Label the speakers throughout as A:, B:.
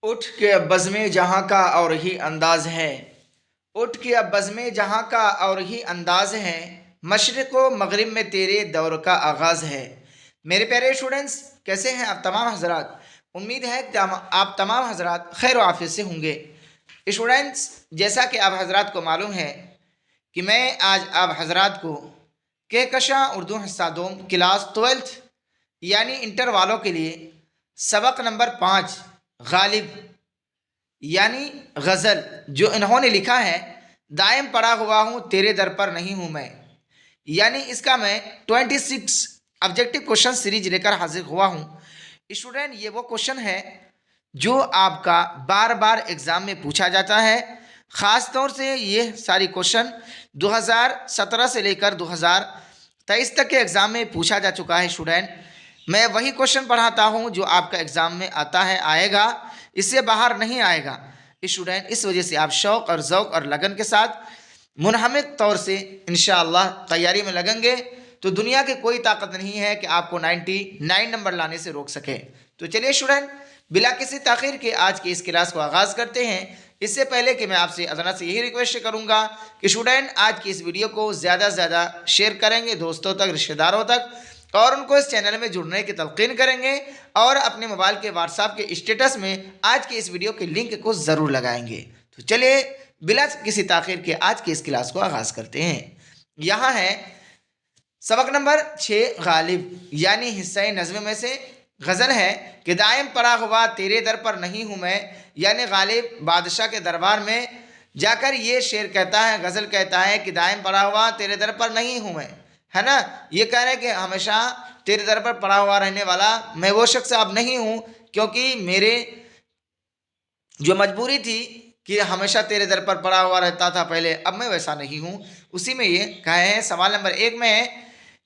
A: उठ के अब बज़्म जहाँ का और ही अंदाज है। उठ के अब बज़्म जहाँ का और ही अंदाज है। मशरिक़ व मग़रिब में तेरे दौर का आगाज़ है। मेरे प्यारे स्टूडेंट्स, कैसे हैं आप तमाम हजरात। उम्मीद है कि आप तमाम हजरात खैर व आफियत से होंगे। स्टूडेंट्स, जैसा कि आप हजरात को मालूम है कि मैं आज आप हजरात को कहकशा उर्दू हिस्सा दोम क्लास 12th यानी इंटर वालों के लिए सबक नंबर 5 गालिब यानी गज़ल जो इन्होंने लिखा है, दायम पड़ा हुआ हूँ तेरे दर पर नहीं हूँ मैं, यानी इसका मैं 26 ऑब्जेक्टिव क्वेश्चन सीरीज लेकर हाजिर हुआ हूँ। स्टूडेंट, ये वो क्वेश्चन है जो आपका बार बार एग्ज़ाम में पूछा जाता है। ख़ास तौर से ये सारी क्वेश्चन 2017 से लेकर 2023 तक के एग्ज़ाम में पूछा जा चुका है। स्टूडेंट, मैं वही क्वेश्चन पढ़ाता हूँ जो आपका एग्ज़ाम में आता है, आएगा, इससे बाहर नहीं आएगा। स्टूडेंट, इस वजह से आप शौक़ और ज़ौक़ और लगन के साथ मुनहमिक तौर से इंशाअल्लाह तैयारी में लगेंगे तो दुनिया की कोई ताकत नहीं है कि आपको 99 नंबर लाने से रोक सके। तो चलिए स्टूडेंट, बिला किसी ताख़ीर के आज की इस क्लास को आगाज़ करते हैं। इससे पहले कि मैं आपसे अदना से यही रिक्वेस्ट करूंगा कि स्टूडेंट आज की इस वीडियो को ज़्यादा से ज़्यादा शेयर करेंगे दोस्तों तक, रिश्तेदारों तक, और उनको इस चैनल में जुड़ने की तलकीन करेंगे और अपने मोबाइल के व्हाट्सएप के स्टेटस में आज की इस वीडियो के लिंक को ज़रूर लगाएंगे। तो चलिए बिला किसी ताख़ीर के आज की इस क्लास को आगाज़ करते हैं। यहाँ है सबक नंबर 6 गालिब यानी हिस्सा नज़्म में से गज़ल है कि दायम पड़ा हुआ तेरे दर पर नहीं हूँ मैं, यानी गालिब बादशाह के दरबार में जाकर ये शेर कहता है, गज़ल कहता है कि दायम पड़ा हुआ तेरे दर पर नहीं हूँ मैं, है ना। ये कह रहे हैं कि हमेशा तेरे दर पर पड़ा हुआ रहने वाला मैं वो शख्स अब नहीं हूँ, क्योंकि मेरे जो मजबूरी थी कि हमेशा तेरे दर पर पड़ा हुआ रहता था पहले, अब मैं वैसा नहीं हूँ। उसी में ये कहे हैं सवाल नंबर 1 में है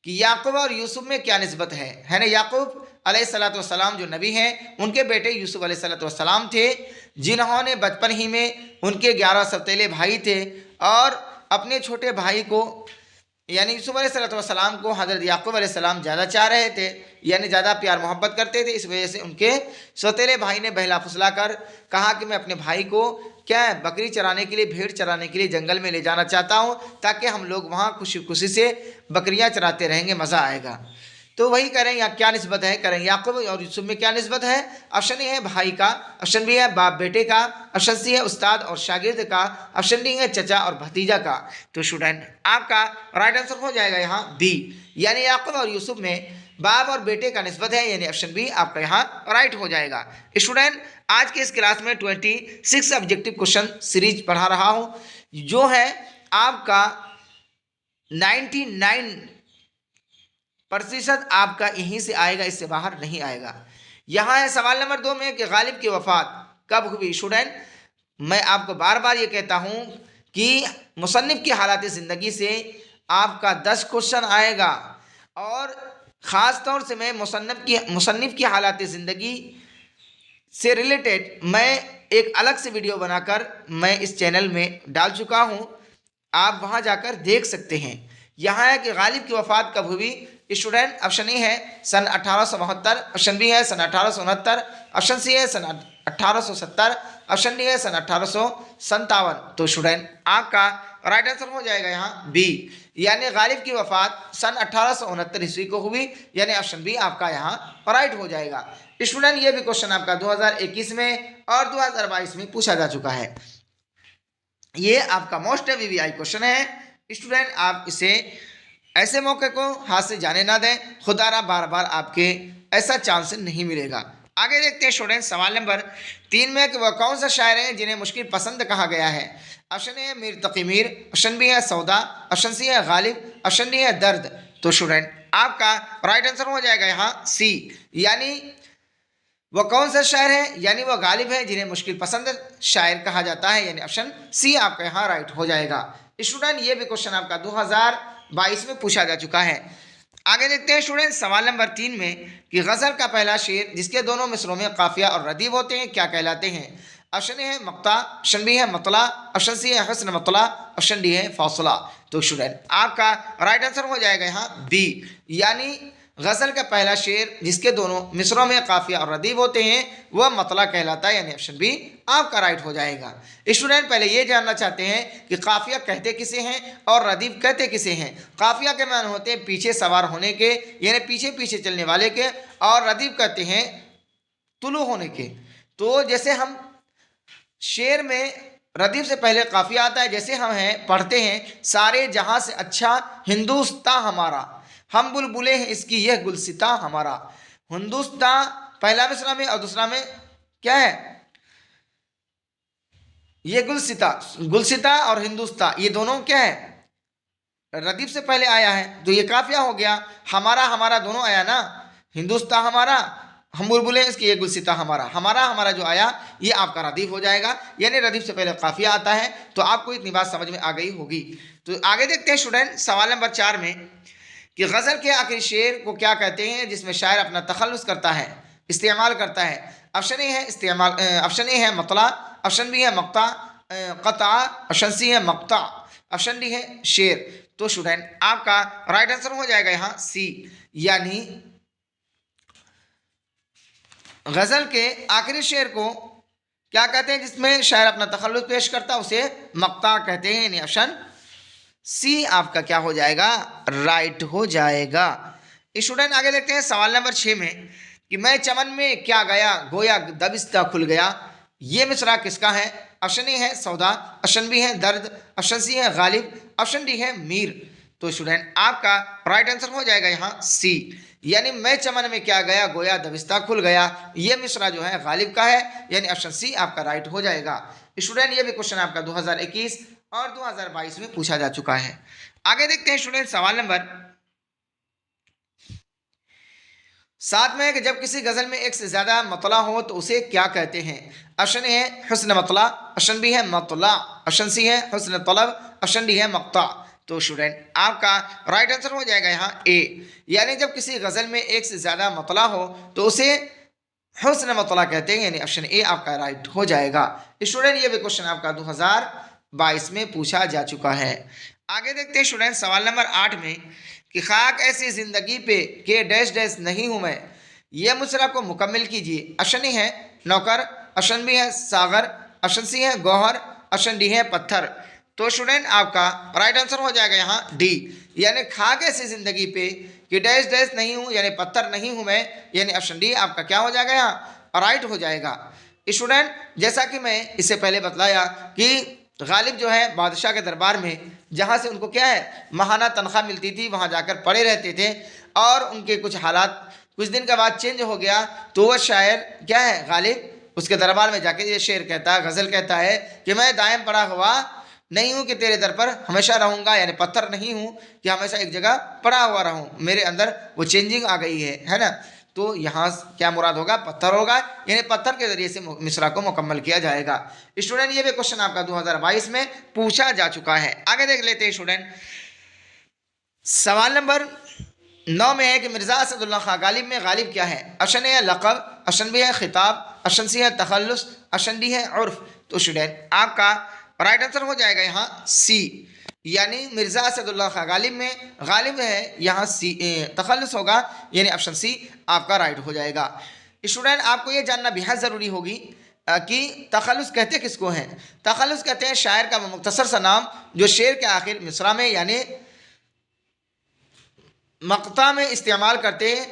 A: कि याकूब और यूसुफ में क्या निस्बत है ना। याकूब अलैहिस्सलाम जो नबी हैं, उनके बेटे यूसुफ अलैहिस्सलाम थे, जिन्होंने बचपन ही में उनके 11 सौतेले भाई थे और अपने छोटे भाई को यानी यूसुफ अलैहिस्सलाम को हज़रत याकूब अलैहिस्सलाम ज़्यादा चाह रहे थे, यानी ज़्यादा प्यार मोहब्बत करते थे। इस वजह से उनके सौतेले भाई ने बहला फुसला कर कहा कि मैं अपने भाई को क्या है बकरी चराने के लिए, भेड़ चराने के लिए जंगल में ले जाना चाहता हूँ, ताकि हम लोग वहाँ खुशी खुशी से बकरियाँ चराते रहेंगे, मज़ा आएगा। तो वही करें यहाँ क्या निस्बत है, करें याकूब और यूसुफ में क्या निस्बत है। ऑप्शन ए है भाई का, ऑप्शन बी है बाप बेटे का, ऑप्शन सी है उस्ताद और शागिर्द का, ऑप्शन डी है चचा और भतीजा का। तो स्टूडेंट आपका राइट आंसर हो जाएगा यहाँ बी, यानी याकूब और यूसुफ में बाप और बेटे का निस्बत है, यानी ऑप्शन बी आपका यहाँ राइट हो जाएगा। स्टूडेंट, आज के इस क्लास में 26 ऑब्जेक्टिव क्वेश्चन सीरीज पढ़ा रहा हूँ, जो है आपका 99% आपका यहीं से आएगा, इससे बाहर नहीं आएगा। यहाँ है सवाल नंबर 2 में कि गालिब की वफ़ात कब हुई। स्टूडेंट, मैं आपको बार बार ये कहता हूँ कि मुसन्निफ़ की हालात ज़िंदगी से आपका 10 क्वेश्चन आएगा, और ख़ास तौर से मैं मुसन्निफ़ की हालात ज़िंदगी से रिलेटेड मैं एक अलग से वीडियो बनाकर मैं इस चैनल में डाल चुका हूँ, आप वहाँ जाकर देख सकते हैं। यहाँ है कि गालिब की वफ़ात कब हुई। स्टूडेंट, ऑप्शन ए है सन 1872, ऑप्शन बी है सन 1869, ऑप्शन सी है सन 1870, ऑप्शन डी है सन 1857। तो स्टूडेंट आपका राइट आंसर हो जाएगा यहाँ बी, यानी गालिब की वफ़ात सन 1869 ईस्वी को हुई, यानी ऑप्शन बी आपका यहाँ राइट हो जाएगा। स्टूडेंट, ये भी क्वेश्चन आपका 2021 में और 2022 में पूछा जा चुका है। ये आपका मोस्ट वीवीआई क्वेश्चन है। स्टूडेंट, आप इसे ऐसे मौके को हाथ से जाने ना दें, खुदारा बार बार आपके ऐसा चांस नहीं मिलेगा। आगे देखते हैं स्टूडेंट सवाल नंबर 3 में कि वह कौन सा शायर है जिन्हें मुश्किल पसंद कहा गया है। ऑप्शन ए है मीर तकी मीर, ऑप्शन बी है सौदा, ऑप्शन सी है गालिब, ऑप्शन डी है दर्द। तो स्टूडेंट आपका राइट आंसर हो जाएगा यहाँ सी, यानी वह कौन सा शायर है, यानी वह गालिब है जिन्हें मुश्किल पसंद शायर कहा जाता है, यानी ऑप्शन सी आपका यहाँ राइट हो जाएगा। स्टूडेंट, ये भी क्वेश्चन आपका 2022 में पूछा जा चुका है। आगे देखते हैं स्टूडेंट सवाल नंबर 3 में कि गज़ल का पहला शेर जिसके दोनों मिसरों में काफिया और रदीफ होते हैं क्या कहलाते हैं। ऑप्शन ए है मक्ता, ऑप्शन बी है मतला, ऑप्शन सी है हस्न मतला, ऑप्शन डी है फौसला। तो स्टूडेंट आपका राइट आंसर हो जाएगा यहाँ बी, यानी गज़ल का पहला शेर जिसके दोनों मिसरों में काफिया और रदीफ होते हैं वह मतला कहलाता है, यानी ऑप्शन बी आपका राइट हो जाएगा। स्टूडेंट पहले ये जानना चाहते हैं कि काफिया कहते किसे हैं और रदीफ कहते किसे हैं। काफिया के मान होते हैं पीछे सवार होने के, यानी पीछे पीछे चलने वाले के, और रदीफ कहते हैं तुलु होने के। तो जैसे हम शेर में रदीफ से पहले काफिया आता है, जैसे हम हैं पढ़ते हैं सारे जहां से अच्छा हिंदुस्तान हमारा, हम बुलबुलें हैं इसकी यह गुलसिता हमारा। हिंदुस्तान पहला मिसरा में और दूसरा में क्या है, ये गुलसिता, गुलसिता और हिंदुस्तान ये दोनों क्या है, रदीफ से पहले आया है, तो ये काफिया हो गया। हमारा हमारा दोनों आया ना, हिंदुस्तान हमारा, हम बुलबुलें इसकी ये गुलसिता हमारा, हमारा हमारा जो आया ये आपका रदीफ हो जाएगा, यानी रदीफ से पहले काफिया आता है। तो आपको इतनी बात समझ में आ गई होगी। तो आगे देखते हैं स्टूडेंट सवाल नंबर 4 में कि गज़ल के आखिरी शेर को क्या कहते हैं जिसमें शायर अपना तखल्लुस करता है, इस्तेमाल करता है। ऑप्शन ए है इस्तेमाल, ऑप्शन ए है मतला, ऑप्शन बी है मक्ता क़ता, ऑप्शन सी है मक्ता, ऑप्शन डी है शेर। तो स्टूडेंट आपका राइट आंसर हो जाएगा यहाँ सी, यानी गज़ल के आखिरी शेर को क्या कहते हैं जिसमें शायर अपना तखल्लुस पेश करता है, उसे मक्ता कहते हैं, यानी ऑप्शन सी आपका क्या हो जाएगा, राइट हो जाएगा। स्टूडेंट आगे देखते हैं सवाल नंबर 6 में कि मैं चमन में क्या गया गोया दबिस्ता खुल गया, ये मिसरा किसका है। ऑप्शन ए है सौदा, ऑप्शन बी है दर्द, ऑप्शन सी है गालिब, ऑप्शन डी है मीर। तो स्टूडेंट आपका राइट आंसर हो जाएगा यहाँ सी, यानी मैं चमन में क्या गया गोया दबिस्ता खुल गया, ये मिसरा जो है गालिब का है, यानी ऑप्शन सी आपका राइट हो जाएगा। स्टूडेंट ये भी क्वेश्चन आपका 2021 और 2022 में पूछा जा चुका है। आगे देखते हैं स्टूडेंट सवाल नंबर 7 में कि जब किसी गज़ल में एक से ज़्यादा मतला हो तो उसे क्या कहते हैं। ऑप्शन ए है हुस्न मतला, ऑप्शन बी है मतला, ऑप्शन सी है हुस्न तलब, ऑप्शन डी है मक्ता। तो स्टूडेंट आपका राइट आंसर हो जाएगा यहाँ ए, यानी जब किसी गज़ल में एक से ज़्यादा मतला हो तो उसे हुस्न मतला कहते हैं, यानी ऑप्शन ए आपका राइट हो जाएगा। स्टूडेंट ये भी क्वेश्चन आपका 2022 में पूछा जा चुका है। आगे देखते हैं स्टूडेंट सवाल नंबर 8 में कि खाक ऐसी ज़िंदगी पे के डैश डैश नहीं हूँ मैं, ये मुसरा को मुकम्मल कीजिए। ऑप्शन ए है नौकर, ऑप्शन बी है सागर, ऑप्शन सी है गौहर, ऑप्शन डी है पत्थर। तो स्टूडेंट आपका राइट आंसर हो जाएगा यहाँ डी, यानी खाक ऐसी ज़िंदगी पे कि डैश डैश नहीं हूँ, यानी पत्थर नहीं हूँ मैं, यानी ऑप्शन डी आपका क्या हो जाएगा यहाँ राइट हो जाएगा। स्टूडेंट जैसा कि मैं इससे पहले बतलाया कि गालिब जो है बादशाह के दरबार में जहाँ से उनको क्या है माहाना तनख्वाह मिलती थी वहाँ जाकर पड़े रहते थे, और उनके कुछ हालात कुछ दिन के बाद चेंज हो गया, तो वह शायर क्या है गालिब उसके दरबार में जाके ये शेर कहता है, गज़ल कहता है कि मैं दायम पड़ा हुआ नहीं हूँ कि तेरे दर पर हमेशा रहूँगा, यानी पत्थर नहीं हूँ कि हमेशा एक जगह पड़ा हुआ रहूँ, मेरे अंदर वो चेंजिंग आ गई है ना। तो यहाँ क्या मुराद होगा, पत्थर होगा, यानी पत्थर के जरिए से मिसरा को मुकम्मल किया जाएगा। स्टूडेंट ये भी क्वेश्चन आपका 2022 में पूछा जा चुका है। आगे देख लेते हैं स्टूडेंट सवाल नंबर 9 में है कि मिर्ज़ा असदुल्ला खां गालिब में गालिब क्या है। ऑप्शन ए है लक़ब, ऑप्शन बी है खिताब, ऑप्शन सी है तखल्लुस, ऑप्शन डी है उर्फ। तो स्टूडेंट आपका राइट आंसर हो जाएगा यहाँ सी, यानी मिर्ज़ा असदुल्ला खां गालिब में गालिब है यहाँ सी तखल्लुस होगा, यानी ऑप्शन सी आपका राइट हो जाएगा। स्टूडेंट आपको ये जानना बेहद ज़रूरी होगी कि तखल्लुस कहते किसको हैं। तखल्लुस कहते हैं शायर का मुख्तसर सा नाम जो शेर के आखिर मिसरा में यानी मक्ता में इस्तेमाल करते हैं,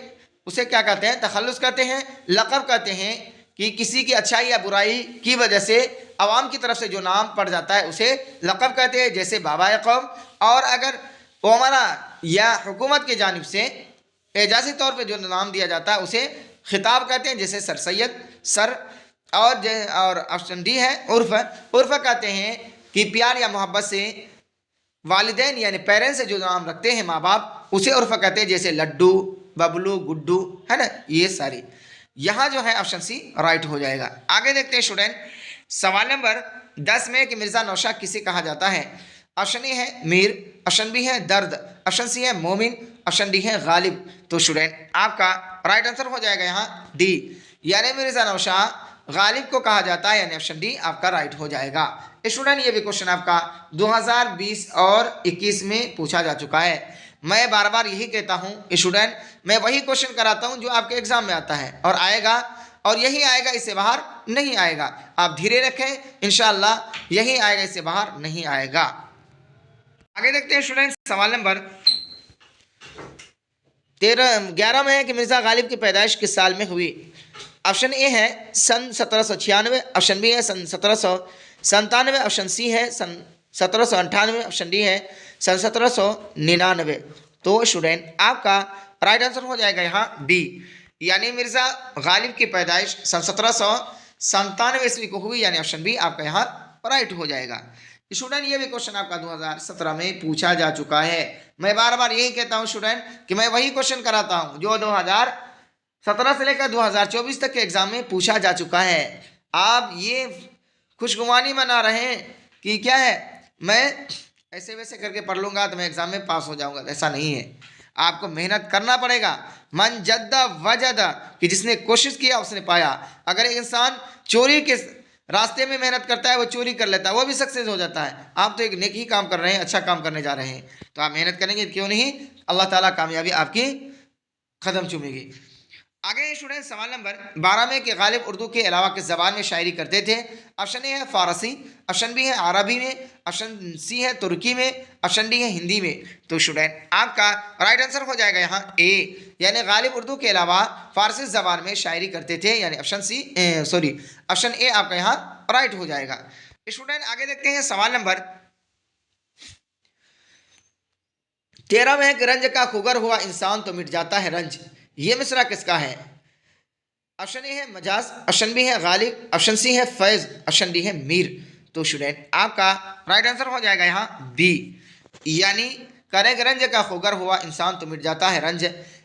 A: उसे क्या कहते हैं तखल्लुस कहते हैं। लक़ब कहते हैं कि किसी की अच्छाई या बुराई की वजह से अवाम की तरफ से जो नाम पड़ जाता है उसे लक़ब कहते हैं, जैसे बाबा कौम। और अगर उमरा या हुकूमत की जानिब से एजाज़ी तौर पे जो नाम दिया जाता है उसे खिताब कहते हैं, जैसे सर सैयद सर। और ऑप्शन डी है उर्फ़। उर्फ़ कहते हैं कि प्यार या मोहब्बत से वालिदैन यानी पेरेंट्स से जो नाम रखते हैं माँ बाप, उसे उर्फ़ कहते हैं, जैसे लड्डू बबलू गुड्डू है ना, ये सारी। यहाँ जो है ऑप्शन सी राइट हो जाएगा। आगे देखते हैं स्टूडेंट सवाल नंबर 10 में कि मिर्ज़ा नौशाद किसे कहा जाता है। ऑप्शन ए है मीर, ऑप्शन बी है दर्द, ऑप्शन सी है मोमिन, ऑप्शन डी है गालिब। तो स्टूडेंट आपका राइट आंसर हो जाएगा यहाँ डी, यानी मिर्ज़ा नौशाद गालिब को कहा जाता है, यानी ऑप्शन डी आपका राइट हो जाएगा। स्टूडेंट ये भी क्वेश्चन आपका 2020 और 21 में पूछा जा चुका है। मैं बार बार यही कहता हूँ स्टूडेंट, मैं वही क्वेश्चन कराता हूँ जो आपके एग्जाम में आता है और आएगा, और यही आएगा, इससे बाहर नहीं आएगा। आप धीरे रखें, इंशाअल्लाह यही आएगा, इससे बाहर नहीं आएगा। आगे देखते हैं स्टूडेंट, सवाल नंबर 11 में है कि मिर्ज़ा गालिब की पैदाइश किस साल में हुई। ऑप्शन ए है सन 1796, ऑप्शन बी है सन 1797, ऑप्शन सी है सन 1798, ऑप्शन डी है सन 1799। तो स्टूडेंट आपका राइट आंसर हो जाएगा यहाँ डी, यानी मिर्ज़ा गालिब की पैदाइश सन 1797 ईस्वी को हुई, यानी ऑप्शन बी आपका यहाँ राइट हो जाएगा। स्टूडेंट ये भी क्वेश्चन आपका 2017 में पूछा जा चुका है। मैं बार बार यही कहता हूँ स्टूडेंट कि मैं वही क्वेश्चन कराता हूँ जो 2017 से लेकर 2024 तक के एग्जाम में पूछा जा चुका है। आप ये खुशगुमानी मना रहे हैं कि क्या है, मैं ऐसे वैसे करके पढ़ लूँगा तो मैं एग्जाम में पास हो जाऊँगा, ऐसा नहीं है। आपको मेहनत करना पड़ेगा। मन जद्दा वजदा, कि जिसने कोशिश किया उसने पाया। अगर एक इंसान चोरी के रास्ते में मेहनत करता है, वो चोरी कर लेता है, वो भी सक्सेस हो जाता है। आप तो एक नेकी काम कर रहे हैं, अच्छा काम करने जा रहे हैं, तो आप मेहनत करेंगे, क्यों नहीं, अल्लाह ताला कामयाबी आपकी कदम चूमेगी। आगे स्टूडेंट सवाल नंबर 12 में कि गालिब उर्दू के अलावा किस ज़बान में शायरी करते थे। ऑप्शन ए है फ़ारसी, ऑप्शन बी है अरबी में, ऑप्शन सी है तुर्की में, ऑप्शन डी है हिंदी में। तो स्टूडेंट आपका राइट आंसर हो जाएगा यहाँ ए, यानी गालिब उर्दू के अलावा फ़ारसी ज़बान में शायरी करते थे, यानी option C sorry option A आपका यहाँ राइट हो जाएगा। स्टूडेंट आगे देखते हैं सवाल नंबर 13 में है कि रंज का खुगर हुआ इंसान तो मिट जाता है रंज, ये मिसरा किसका है। ऑप्शन ए है मजाज, ऑप्शन बी है गालिब, ऑप्शन सी है फैज, ऑप्शन डी है मीर। तो स्टूडेंट आपका राइट आंसर हो जाएगा यहाँ बी, यानी करें रंज का खुगर हुआ इंसान तो मिट जाता है रंज,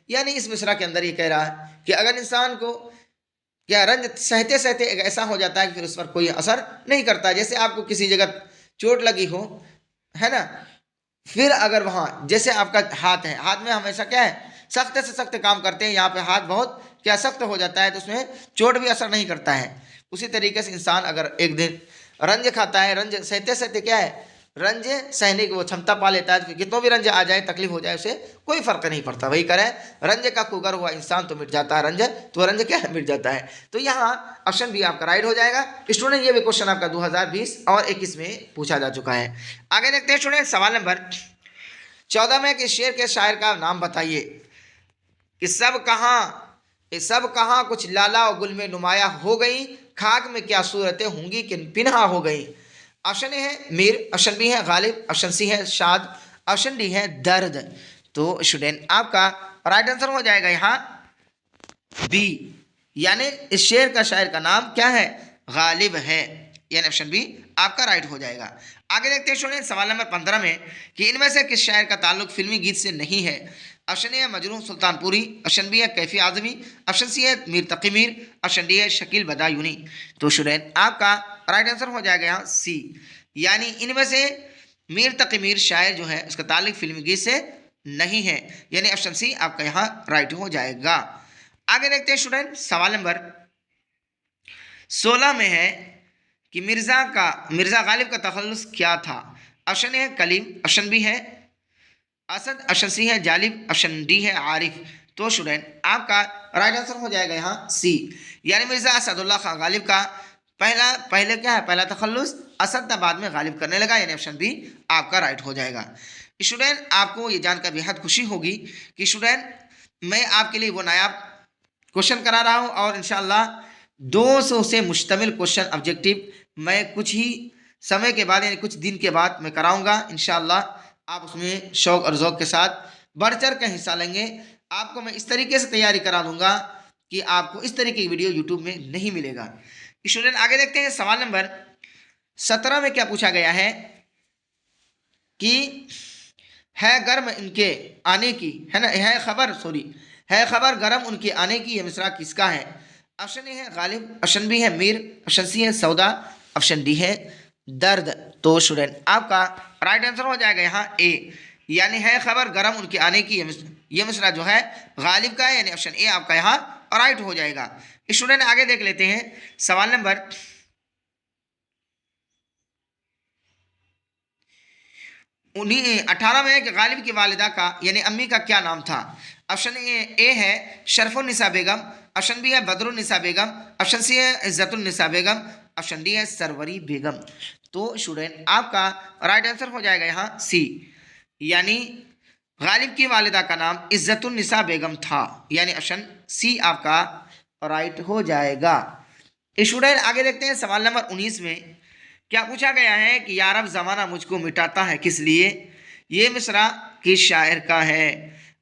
A: यानी इस मिसरा के अंदर ये कह रहा है कि अगर इंसान को क्या रंज सहते सहते ऐसा हो जाता है कि फिर उस पर कोई असर नहीं करता। जैसे आपको किसी जगह चोट लगी हो, है ना, फिर अगर वहाँ जैसे आपका हाथ है, हाथ में हमेशा क्या है, सख्त से सख्त काम करते हैं, यहाँ पे हाथ बहुत क्या सख्त हो जाता है तो उसमें चोट भी असर नहीं करता है। उसी तरीके से इंसान अगर एक दिन रंज खाता है, रंज सहते सहते क्या है, रंज सहने की वो क्षमता पा लेता है, तो कितनों भी रंज आ जाए, तकलीफ हो जाए, उसे कोई फर्क नहीं पड़ता। वही करें रंज का खुगर हुआ इंसान तो मिट जाता है रंज, तो रंज क्या है, मिट जाता है। तो यहाँ ऑप्शन बी आपका राइट हो जाएगा। स्टूडेंट ये भी क्वेश्चन आपका 2020 और 21 में पूछा जा चुका है। आगे देखते हैं स्टूडेंट सवाल नंबर 14 में कि शेर के शायर का नाम बताइए। कि सब कहाँ कुछ लाला और गुल में नुमाया हो गई, खाक में क्या सूरतें होंगी कि पिन्हा हो गई। ऑप्शन ए है मीर, ऑप्शन बी है गालिब, ऑप्शन सी है शाद, ऑप्शन डी है दर्द। तो स्टूडेंट आपका राइट आंसर हो जाएगा यहाँ बी, यानी इस शेर का शायर का नाम क्या है, गालिब है, यानी ऑप्शन बी आपका राइट हो जाएगा। आगे देखते हैं स्टूडेंट सवाल नंबर 15 में कि इनमें से किस शायर का ताल्लुक फिल्मी गीत से नहीं है। ऑप्शन ए है मजरूह सुल्तानपुरी, ऑप्शन बी है कैफी आजमी, ऑप्शन सी है मीर तकी मीर, ऑप्शन डी है शकील बदायूनी। तो स्टूडेंट आपका राइट आंसर हो जाएगा यहाँ सी, यानी इनमें से मीर तकी मीर शायर जो है उसका ताल्लुक फिल्मी गीत से नहीं है, यानी ऑप्शन सी आपका यहाँ राइट हो जाएगा। आगे देखते हैं स्टूडेंट सवाल नंबर 16 में है कि मिर्ज़ा गालिब का तखल्लुस क्या था। ऑप्शन ए है कलीम, ऑप्शन बी है असद, ऑप्शन सी है जालिब, ऑप्शन डी है आरिफ। तो स्टूडेंट आपका राइट आंसर हो जाएगा यहाँ सी, यानी मिर्ज़ा असदुल्ला खां गालिब का पहले क्या है, पहला तखल्लुस असद था, बाद में गालिब करने लगा, यानी ऑप्शन बी आपका राइट हो जाएगा। स्टूडेंट आपको ये जानकर बेहद खुशी होगी कि स्टूडेंट मैं आपके लिए वो नायाब क्वेश्चन करा रहा हूँ, और इंशाअल्लाह 200 से मुश्तमिल क्वेश्चन ऑब्जेक्टिव मैं कुछ ही समय के बाद, यानी कुछ दिन के बाद मैं कराऊंगा। इंशाअल्लाह आप उसमें शौक़ और ज़ौक़ के साथ बढ़ चढ़ कर हिस्सा लेंगे। आपको मैं इस तरीके से तैयारी करा दूंगा कि आपको इस तरीके की वीडियो यूट्यूब में नहीं मिलेगा। स्टूडेंट आगे देखते हैं सवाल नंबर 17 में क्या पूछा गया है कि है गर्म इनके आने की, है ना, है खबर गर्म उनके आने की, यह मिसरा किसका है। ऑप्शन ए है गालिब, ऑप्शन बी है मीर, ऑप्शन सी है सौदा, ऑप्शन डी है दर्द। तो स्टूडेंट आपका राइट आंसर हो जाएगा यहाँ ए, यानी है खबर गर्म उनके आने की, यह मिसरा जो है गालिब का है, यानी ऑप्शन ए आपका यहाँ राइट हो जाएगा। स्टूडेंट आगे देख लेते हैं सवाल नंबर उन्हीं 18 में कि गालिब की वालिदा का यानी अम्मी का क्या नाम था। ऑप्शन ए है शरफुन्निसा बेगम, ऑप्शन बी है बदरुन्निसा बेगम, ऑप्शन सी है इज्जतुन्निसा बेगम, ऑप्शन डी है सरवरी बेगम। तो स्टूडेंट आपका राइट आंसर हो जाएगा यहाँ सी, यानी गालिब की वालिदा का नाम इज्जतुन्निसा बेगम था, यानी ऑप्शन सी आपका राइट हो जाएगा। स्टूडेंट आगे देखते हैं सवाल नंबर 19 में क्या पूछा गया है कि या रब ज़माना मुझको मिटाता है किस लिए, ये मिसरा किस शायर का है।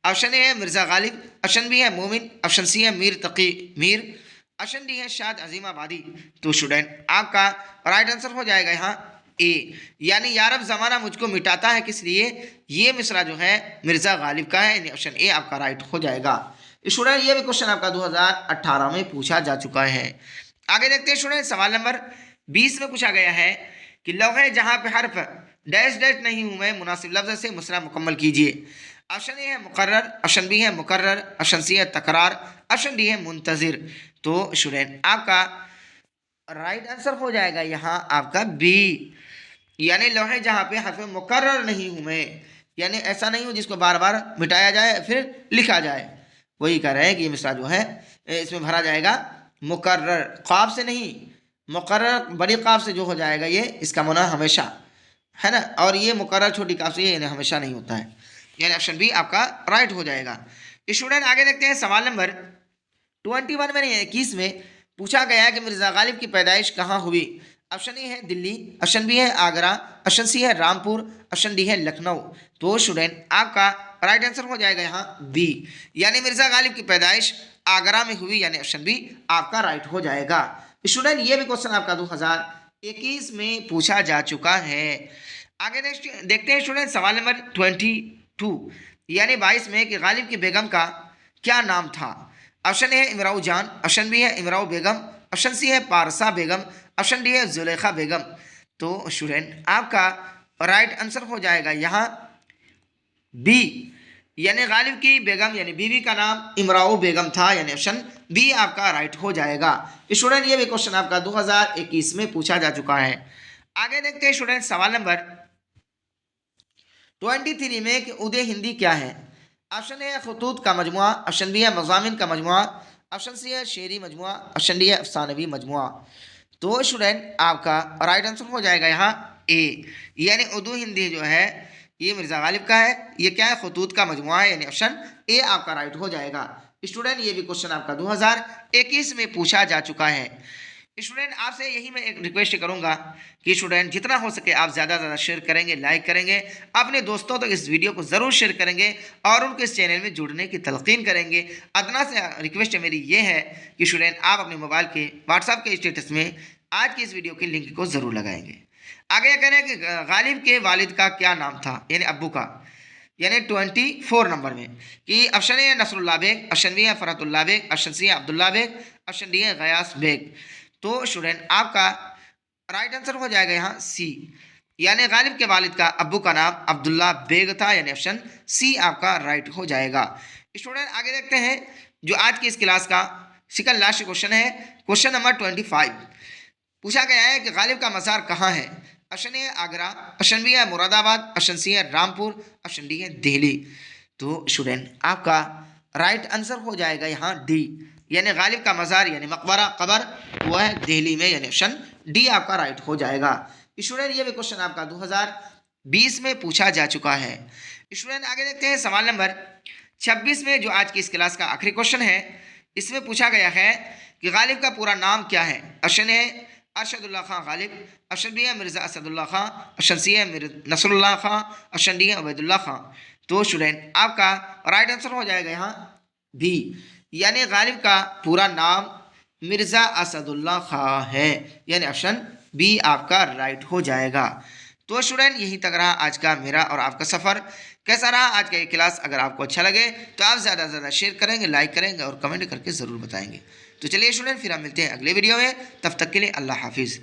A: ऑप्शन ए है मिर्ज़ा गालिब, ऑप्शन बी है मोमिन, ऑप्शन सी है मीर तकी मीर, ऑप्शन डी है शाद अजीम आबादी। तो स्टूडेंट आपका राइट आंसर हो जाएगा यहाँ ए, यानी या रब ज़माना मुझको मिटाता है किस लिए, ये मिसरा जो है मिर्ज़ा गालिब का है, यानी ऑप्शन ए आपका राइट हो जाएगा। स्टूडेंट ये भी क्वेश्चन आपका 2018 में पूछा जा चुका है। आगे देखते हैं स्टूडेंट सवाल नंबर 20 में पूछा गया है कि लौहे जहां पे हर्फ डैश डैश नहीं हूं मैं मुनासिब लफ्ज से मुसरा मुकम्मल कीजिए। ऑप्शन ए है मुकर्रर, ऑप्शन बी है मुकर्रर, ऑप्शन सी है तकरार, ऑप्शन डी है मुंतजिर। तो स्टूडेंट आपका राइट आंसर हो जाएगा यहाँ आपका बी, यानी लौहे जहां पे हर्फ मुकर्रर नहीं हूं मैं, यानी ऐसा नहीं हूं जिसको बार बार मिटाया जाए फिर लिखा जाए, वही कह रहे हैं कि ये मिसरा जो है इसमें भरा जाएगा मुकर्रर, ख्वाब से नहीं, मुकर्रर बड़ी ख्वाब से जो हो जाएगा ये इसका मना हमेशा है ना, और ये मुकर्रर छोटी ख्वाब से ये हमेशा नहीं होता है, यानी ऑप्शन बी आपका राइट हो जाएगा। स्टूडेंट आगे देखते हैं सवाल नंबर 21 में 21 में पूछा गया है कि मिर्ज़ा गालिब की पैदाइश कहाँ हुई। ऑप्शन ए है दिल्ली, ऑप्शन बी है आगरा, ऑप्शन सी है रामपुर, ऑप्शन डी है लखनऊ। तो स्टूडेंट आपका राइट आंसर हो जाएगा यहाँ बी, यानी मिर्ज़ा गालिब की पैदाइश आगरा में हुई, यानी ऑप्शन बी आपका राइट हो जाएगा। स्टूडेंट ये भी क्वेश्चन आपका 2021 में पूछा जा चुका है। आगे देखते हैं स्टूडेंट सवाल नंबर 22 यानी 22 में कि गालिब की बेगम का क्या नाम था। ऑप्शन ए है इमराऊ जान, ऑप्शन बी है इमराऊ बेगम, ऑप्शन सी है पारसा बेगम, ऑप्शन डी है जुलेखा बेगम। तो स्टूडेंट आपका राइट आंसर हो जाएगा यहाँ बी, यानी गालिब की बेगम यानी बीवी का नाम इमराऊ बेगम था, यानी ऑप्शन बी आपका राइट हो जाएगा। स्टूडेंट ये भी क्वेश्चन आपका 2021 में पूछा जा चुका है। आगे देखते हैं स्टूडेंट सवाल नंबर 23 में कि उदय हिंदी क्या है। ऑप्शन ए है खतूत का मजमुआ, ऑप्शन बी है मज़ामिन का मजमुआ, ऑप्शन सी है शेरी मजमुआ, ऑप्शन डी है अफसानवी मजमुआ। तो स्टूडेंट आपका राइट आंसर हो जाएगा यहाँ ए, यानी उर्दू हिंदी जो है ये मिर्ज़ा गालिब का है, ये क्या है खतूत का मजमुआ है, यानी ऑप्शन ए आपका राइट हो जाएगा। स्टूडेंट ये भी क्वेश्चन आपका 2021 में पूछा जा चुका है। स्टूडेंट आपसे यही मैं एक रिक्वेस्ट करूंगा कि स्टूडेंट जितना हो सके आप ज़्यादा से ज़्यादा शेयर करेंगे, लाइक करेंगे, अपने दोस्तों तक इस वीडियो को ज़रूर शेयर करेंगे और उनको इस चैनल में जुड़ने की तलकीन करेंगे। अदना से रिक्वेस्ट मेरी ये है कि स्टूडेंट आप अपने मोबाइल के व्हाट्सएप के स्टेटस में आज की इस वीडियो के लिंक को ज़रूर लगाएंगे। आगे कह रहे हैं कि गालिब के वालिद का क्या नाम था, यानी अब्बू का, यानी 24 नंबर में कि ऑप्शन ए है नसरुल्लाह बेग, ऑप्शन बी है फरहतुल्लाह बेग, ऑप्शन सी है अब्दुल्ला बेग, ऑप्शन डी है गयास बेग। तो स्टूडेंट आपका राइट आंसर हो जाएगा यहाँ सी, यानी गालिब के वालिद का अब्बू का नाम अब्दुल्ला बेग था, यानी ऑप्शन सी आपका राइट हो जाएगा। स्टूडेंट आगे देखते हैं जो आज की इस क्लास का सेकंड लास्ट क्वेश्चन है, क्वेश्चन नंबर 25 पूछा गया है कि गालिब का मज़ार कहाँ है। ऑप्शन ए है आगरा, ऑप्शन बी है मुरादाबाद, ऑप्शन सी है रामपुर, ऑप्शन डी है दिल्ली। तो स्टूडेंट आपका राइट आंसर हो जाएगा यहाँ डी, यानी गालिब का मज़ार यानी मकबरा कबर वो है दिल्ली में, यानी ऑप्शन डी आपका राइट हो जाएगा। स्टूडेंट ये भी क्वेश्चन आपका 2020 में पूछा जा चुका है। स्टूडेंट आगे देखते हैं सवाल नंबर 26 में जो आज की इस क्लास का आखिरी क्वेश्चन है, इसमें पूछा गया है कि गालिब का पूरा नाम क्या है। Option A Arshadullah Khan Ghalib, option B है मिर्ज़ा असदुल्ला खां, ऑप्शन सी है नसरुल्लाह खां, ऑप्शन डी है उबैदुल्ला खां। तो स्टूडेंट आपका राइट आंसर हो जाएगा यहाँ बी, यानी गालिब का पूरा नाम मिर्ज़ा असदुल्ला खां है, यानी ऑप्शन बी आपका राइट हो जाएगा। तो स्टूडेंट यहीं तक रहा आज का मेरा और आपका सफ़र। कैसा रहा आज का ये क्लास, अगर आपको अच्छा लगे तो आप ज़्यादा से ज़्यादा शेयर करेंगे, लाइक करेंगे और कमेंट करके ज़रूर बताएंगे। तो चलिए स्टूडेंट फिर हम मिलते हैं अगले वीडियो में, तब तक के लिए अल्लाह हाफिज़।